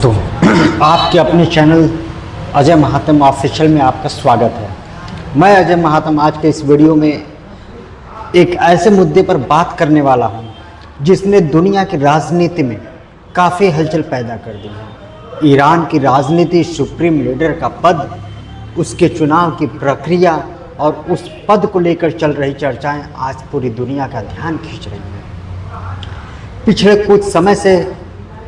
तो आपके अपने चैनल अजय महात्म ऑफिशियल में आपका स्वागत है। मैं अजय महात्म आज के इस वीडियो में एक ऐसे मुद्दे पर बात करने वाला हूं जिसने दुनिया की राजनीति में काफ़ी हलचल पैदा कर दी है। ईरान की राजनीति, सुप्रीम लीडर का पद, उसके चुनाव की प्रक्रिया और उस पद को लेकर चल रही चर्चाएं आज पूरी दुनिया का ध्यान खींच रही हैं। पिछले कुछ समय से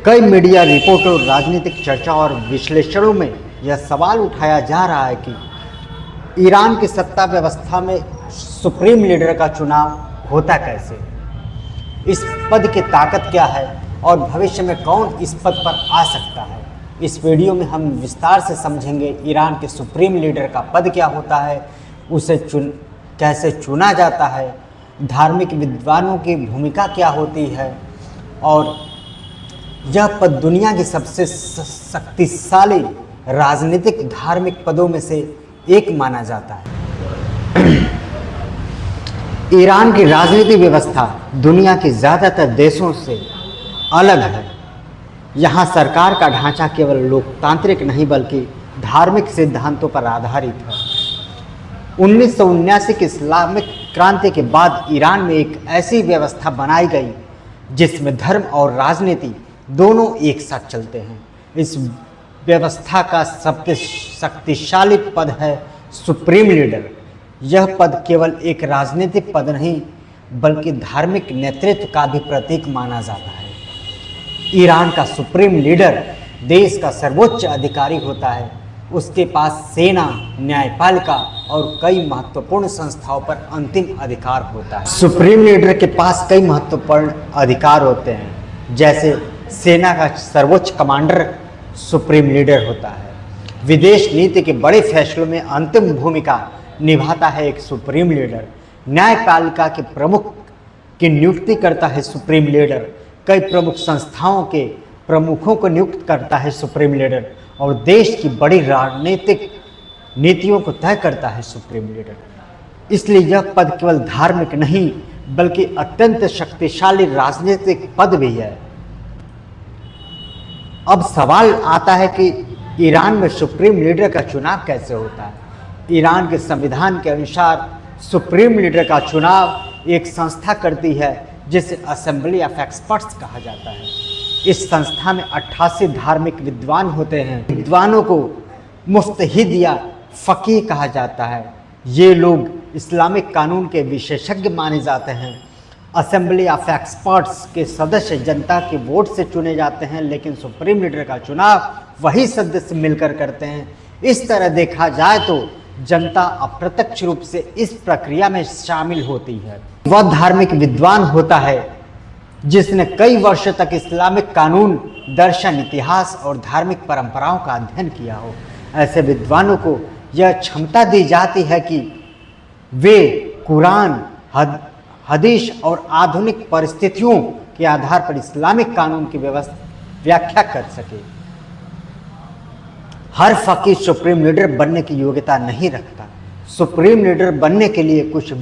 कई मीडिया रिपोर्ट और राजनीतिक चर्चा और विश्लेषणों में यह सवाल उठाया जा रहा है कि ईरान की सत्ता व्यवस्था में सुप्रीम लीडर का चुनाव होता कैसे, इस पद की ताकत क्या है और भविष्य में कौन इस पद पर आ सकता है। इस वीडियो में हम विस्तार से समझेंगे ईरान के सुप्रीम लीडर का पद क्या होता है, उसे कैसे चुना जाता है, धार्मिक विद्वानों की भूमिका क्या होती है और यह पद दुनिया की सबसे शक्तिशाली राजनीतिक धार्मिक पदों में से एक माना जाता है। ईरान की राजनीतिक व्यवस्था दुनिया के ज़्यादातर देशों से अलग है। यहाँ सरकार का ढांचा केवल लोकतांत्रिक नहीं बल्कि धार्मिक सिद्धांतों पर आधारित है। 1979 की इस्लामिक क्रांति के बाद ईरान में एक ऐसी व्यवस्था बनाई गई जिसमें धर्म और राजनीति दोनों एक साथ चलते हैं। इस व्यवस्था का सबसे शक्तिशाली पद है सुप्रीम लीडर। यह पद केवल एक राजनीतिक पद नहीं बल्कि धार्मिक नेतृत्व का भी प्रतीक माना जाता है। ईरान का सुप्रीम लीडर देश का सर्वोच्च अधिकारी होता है। उसके पास सेना, न्यायपालिका और कई महत्वपूर्ण संस्थाओं पर अंतिम अधिकार होता है। सुप्रीम लीडर के पास कई महत्वपूर्ण अधिकार होते हैं, जैसे सेना का सर्वोच्च कमांडर सुप्रीम लीडर होता है। विदेश नीति के बड़े फैसलों में अंतिम भूमिका निभाता है एक सुप्रीम लीडर। न्यायपालिका के प्रमुख की नियुक्ति करता है सुप्रीम लीडर। कई प्रमुख संस्थाओं के प्रमुखों को नियुक्त करता है सुप्रीम लीडर और देश की बड़ी राजनीतिक नीतियों को तय करता है सुप्रीम लीडर। इसलिए यह पद केवल धार्मिक नहीं बल्कि अत्यंत शक्तिशाली राजनीतिक पद भी है। अब सवाल आता है कि ईरान में सुप्रीम लीडर का चुनाव कैसे होता है। ईरान के संविधान के अनुसार सुप्रीम लीडर का चुनाव एक संस्था करती है जिसे असेंबली ऑफ एक्सपर्ट्स कहा जाता है। इस संस्था में 88 धार्मिक विद्वान होते हैं। विद्वानों को मुफ्तहिद या फ़कीह कहा जाता है। ये लोग इस्लामिक कानून के विशेषज्ञ माने जाते हैं। असेंबली ऑफ एक्सपर्ट्स के सदस्य जनता के वोट से चुने जाते हैं, लेकिन सुप्रीम लीडर का चुनाव वही सदस्य मिलकर करते हैं। इस तरह देखा जाए तो जनता अप्रत्यक्ष रूप से इस प्रक्रिया में शामिल होती है। वह धार्मिक विद्वान होता है जिसने कई वर्षों तक इस्लामिक कानून, दर्शन, इतिहास और धार्मिक परंपराओं का अध्ययन किया हो। ऐसे विद्वानों को यह क्षमता दी जाती है कि वे कुरान, हदीस और आधुनिक परिस्थितियों के आधार पर इस्लामिक कानून की व्याख्या कर सके। हर फकीह सुप्रीम लीडर बनने की योग्यता नहीं रखता। सुप्रीम लीडर बनने के लिए कुछ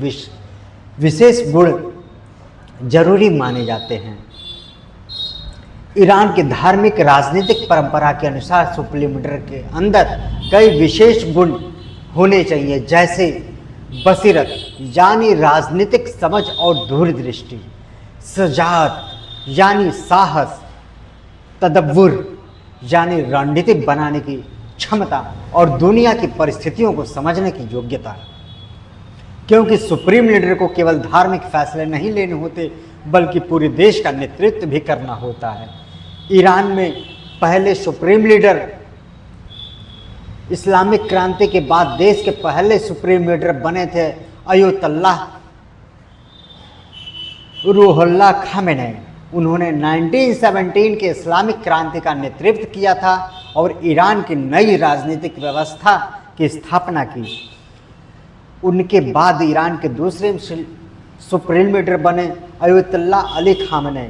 विशेष गुण जरूरी माने जाते हैं। ईरान की धार्मिक राजनीतिक परंपरा के अनुसार सुप्रीम लीडर के अंदर कई विशेष गुण होने चाहिए, जैसे बसीरत यानी राजनीतिक समझ और दूरदृष्टि, सजात यानी साहस, तदब्बुर यानी रणनीति बनाने की क्षमता और दुनिया की परिस्थितियों को समझने की योग्यता। क्योंकि सुप्रीम लीडर को केवल धार्मिक फैसले नहीं लेने होते बल्कि पूरे देश का नेतृत्व भी करना होता है। ईरान में पहले सुप्रीम लीडर इस्लामिक क्रांति के बाद देश के पहले सुप्रीम लीडर बने थे अयतुल्लाह रूहुल्लाह खामेनी। उन्होंने 1917 के इस्लामिक क्रांति का नेतृत्व किया था और ईरान की नई राजनीतिक व्यवस्था की स्थापना की। उनके बाद ईरान के दूसरे सुप्रीम लीडर बने अयतुल्लाह अली खामेनी।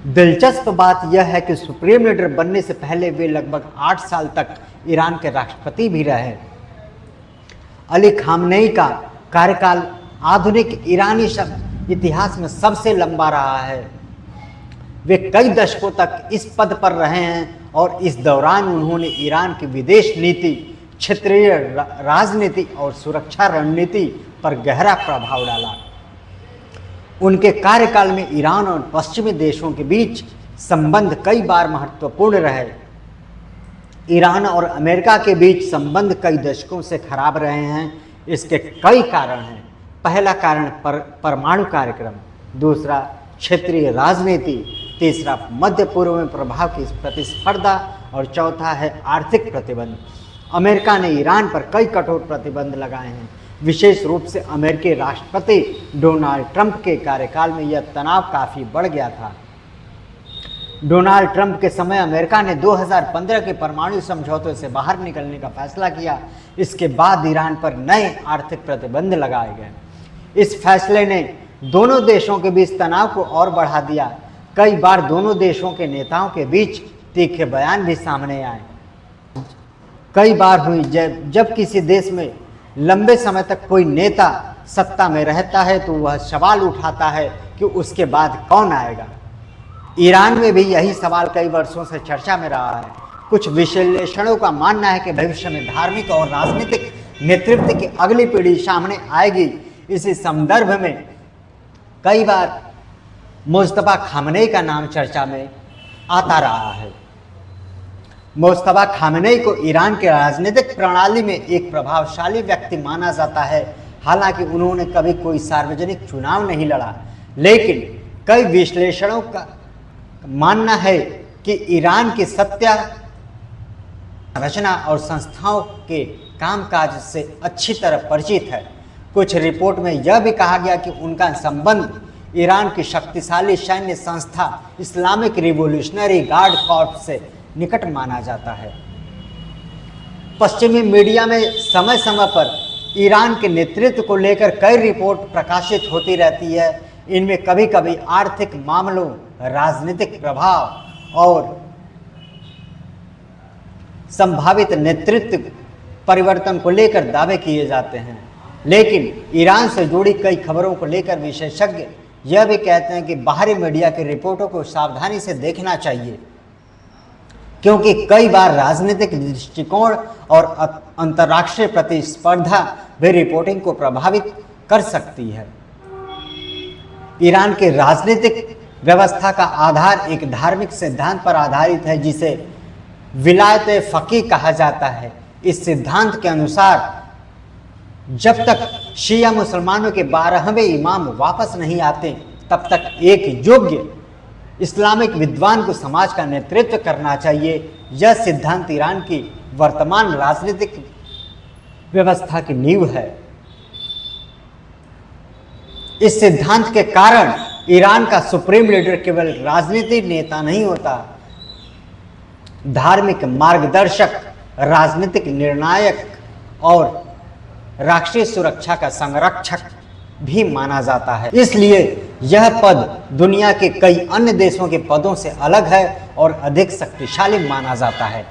दिलचस्प बात यह है कि सुप्रीम लीडर बनने से पहले वे लगभग 8 साल तक ईरान के राष्ट्रपति भी रहे। अली खामेनी का कार्यकाल आधुनिक ईरानी इतिहास में सबसे लंबा रहा है। वे कई दशकों तक इस पद पर रहे हैं और इस दौरान उन्होंने ईरान की विदेश नीति, क्षेत्रीय राजनीति और सुरक्षा रणनीति पर गहरा प्रभाव डाला। उनके कार्यकाल में ईरान और पश्चिमी देशों के बीच संबंध कई बार महत्वपूर्ण रहे। ईरान और अमेरिका के बीच संबंध कई दशकों से खराब रहे हैं। इसके कई कारण हैं। पहला कारण परमाणु कार्यक्रम, दूसरा क्षेत्रीय राजनीति, तीसरा मध्य पूर्व में प्रभाव की प्रतिस्पर्धा और चौथा है आर्थिक प्रतिबंध। अमेरिका ने ईरान पर कई कठोर प्रतिबंध लगाए हैं। विशेष रूप से अमेरिकी राष्ट्रपति डोनाल्ड ट्रंप के कार्यकाल में यह तनाव काफ़ी बढ़ गया था। डोनाल्ड ट्रंप के समय अमेरिका ने 2015 के परमाणु समझौते से बाहर निकलने का फैसला किया। इसके बाद ईरान पर नए आर्थिक प्रतिबंध लगाए गए। इस फैसले ने दोनों देशों के बीच तनाव को और बढ़ा दिया। कई बार दोनों देशों के नेताओं के बीच तीखे बयान भी सामने आए। कई बार हुई जब किसी देश में लंबे समय तक कोई नेता सत्ता में रहता है तो वह सवाल उठाता है कि उसके बाद कौन आएगा। ईरान में भी यही सवाल कई वर्षों से चर्चा में रहा है। कुछ विश्लेषणों का मानना है कि भविष्य में धार्मिक और राजनीतिक नेतृत्व की अगली पीढ़ी सामने आएगी। इसी संदर्भ में कई बार मुस्तफा खामनेई का नाम चर्चा में आता रहा है। मुस्तफा खामनेई को ईरान की राजनीतिक प्रणाली में एक प्रभावशाली व्यक्ति माना जाता है। हालांकि उन्होंने कभी कोई सार्वजनिक चुनाव नहीं लड़ा, लेकिन कई विश्लेषणों का मानना है कि ईरान की सत्ता रचना और संस्थाओं के कामकाज से अच्छी तरह परिचित है। कुछ रिपोर्ट में यह भी कहा गया कि उनका संबंध ईरान की शक्तिशाली सैन्य संस्था इस्लामिक रिवॉल्यूशनरी गार्ड कॉर्प्स से निकट माना जाता है। पश्चिमी मीडिया में समय समय पर ईरान के नेतृत्व को लेकर कई रिपोर्ट प्रकाशित होती रहती है। इनमें कभी कभी आर्थिक मामलों, राजनीतिक प्रभाव और संभावित नेतृत्व परिवर्तन को लेकर दावे किए जाते हैं। लेकिन ईरान से जुड़ी कई खबरों को लेकर विशेषज्ञ यह भी कहते हैं कि बाहरी मीडिया की रिपोर्टों को सावधानी से देखना चाहिए, क्योंकि कई बार राजनीतिक दृष्टिकोण और अंतर्राष्ट्रीय प्रतिस्पर्धा भी रिपोर्टिंग को प्रभावित कर सकती है। ईरान की राजनीतिक व्यवस्था का आधार एक धार्मिक सिद्धांत पर आधारित है जिसे विलायत फ़क़ीह कहा जाता है। इस सिद्धांत के अनुसार जब तक शिया मुसलमानों के 12वें इमाम वापस नहीं आते तब तक एक योग्य इस्लामिक विद्वान को समाज का नेतृत्व करना चाहिए। यह सिद्धांत ईरान की वर्तमान राजनीतिक व्यवस्था की नींव है। इस सिद्धांत के कारण ईरान का सुप्रीम लीडर केवल राजनीतिक नेता नहीं होता, धार्मिक मार्गदर्शक, राजनीतिक निर्णायक और राष्ट्रीय सुरक्षा का संरक्षक भी माना जाता है। इसलिए यह पद दुनिया के कई अन्य देशों के पदों से अलग है और अधिक शक्तिशाली माना जाता है।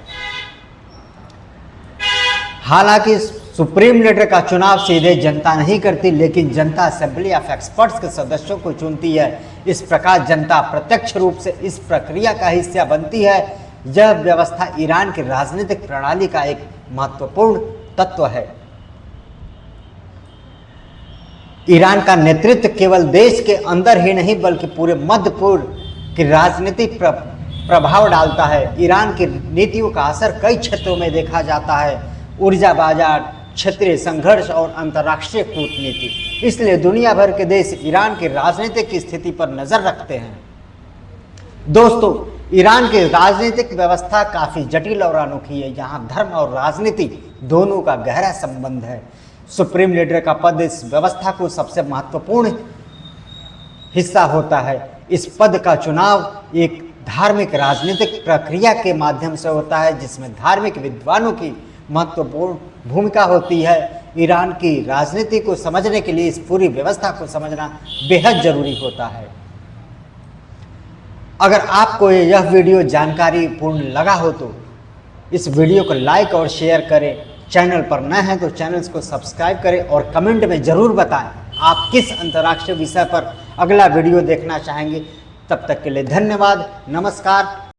हालांकि सुप्रीम लीडर का चुनाव सीधे जनता नहीं करती, लेकिन जनता असेंबली ऑफ एक्सपर्ट्स के सदस्यों को चुनती है। इस प्रकार जनता प्रत्यक्ष रूप से इस प्रक्रिया का हिस्सा बनती है। यह व्यवस्था ईरान की राजनीतिक प्रणाली का एक महत्वपूर्ण तत्व है। ईरान का नेतृत्व केवल देश के अंदर ही नहीं बल्कि पूरे मध्य पूर्व की राजनीति प्रभाव डालता है। ईरान की नीतियों का असर कई क्षेत्रों में देखा जाता है, ऊर्जा बाजार, क्षेत्रीय संघर्ष और अंतर्राष्ट्रीय कूटनीति। इसलिए दुनिया भर के देश ईरान की राजनीतिक स्थिति पर नजर रखते हैं। दोस्तों, ईरान की राजनीतिक व्यवस्था काफ़ी जटिल और अनोखी है। यहाँ धर्म और राजनीति दोनों का गहरा संबंध है। सुप्रीम लीडर का पद इस व्यवस्था को सबसे महत्वपूर्ण हिस्सा होता है। इस पद का चुनाव एक धार्मिक राजनीतिक प्रक्रिया के माध्यम से होता है, जिसमें धार्मिक विद्वानों की महत्वपूर्ण भूमिका होती है। ईरान की राजनीति को समझने के लिए इस पूरी व्यवस्था को समझना बेहद जरूरी होता है। अगर आपको यह वीडियो जानकारी पूर्ण लगा हो तो इस वीडियो को लाइक और शेयर करें। चैनल पर नए हैं तो चैनल को सब्सक्राइब करें और कमेंट में ज़रूर बताएं आप किस अंतर्राष्ट्रीय विषय पर अगला वीडियो देखना चाहेंगे। तब तक के लिए धन्यवाद, नमस्कार।